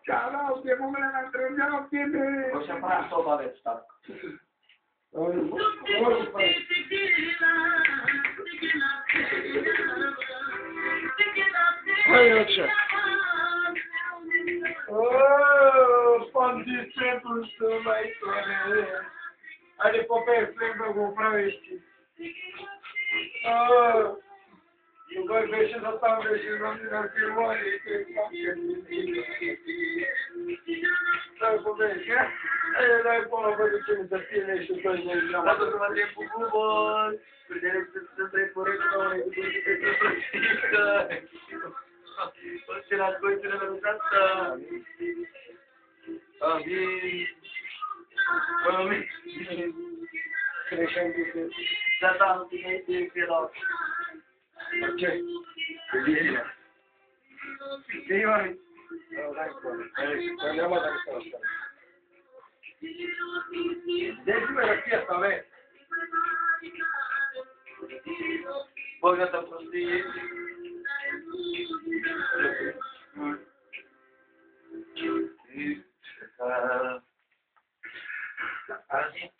Cealaltă, mămâna mea îndrăgeau tine. O să fac soba aveți, tată. Hai, așa. Pandicetul să mai tore. Are popei flembă cu pravești. Nu voi veși să stau veși în română filmoare, că stai cu veși, ha? Aia dai până vă ducem să fie și tu ești de Dacă să mă trec cu bubă, vedere să trec cu rector, cu că o să la scoițele de lucrată. creșem de Da, nu tine este la ce? bine. Ce e mai? Să ne mă dacă să asta. Deci mă răpie asta, vei. Bogata prostie. Azi,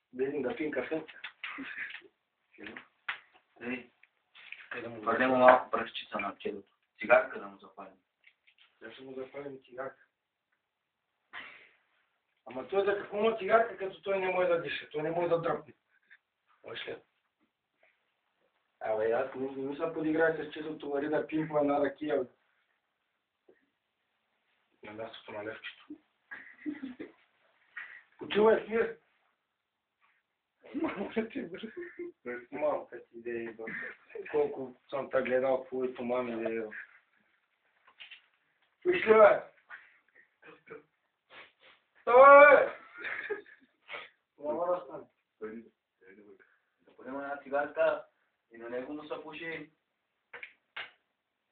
Vedem, dar fiind cafea. vedem o apă prășciță în acel. Țigarcă, dar nu se facă. Dar să nu zapalem țigarcă. Ама той за какво му цигарка, като той не може да диша, той не може да дръпне. Още. Абе, аз не съм подиграл с чистото вари да пим по една ракия. На мястото на левчето. Почувай смир. Малка ти да е. Колко съм те гледал в твоето мами да е. Пишли, бе! Stai! Să punem una țigarcă, din negru nu să puși.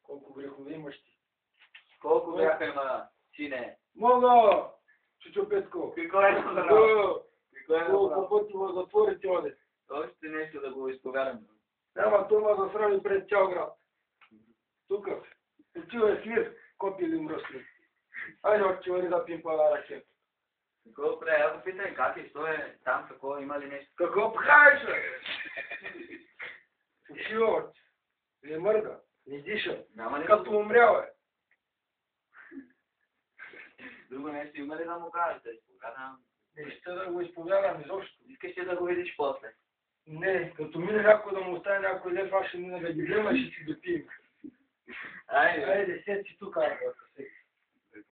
Колко грехове имаш ти? Колко бяха има, сине? Много! Чучо Петко! Какво е на Колко пъти му затворите, оде? Още нещо да го изповядам. Няма, той ма засрави пред цял град. Тук. Почивай смир, копили мръсни. Айде, отчивали да пим по ракета. Какво прави? Аз го питам как е, що е там, какво има ли нещо? Какво пхаеш, бе? Почива, още. Не мърда, не диша. Няма ли Като умрял, бе. друго нещо има ли да му кажеш да изповядам? Не ще да го изповядам изобщо. Искаш ли да го видиш после? Не, като мине някой да му остави някой лев, аз ще мина да ги взема и ще си допием. Айде. Айде, сед си тук, айде,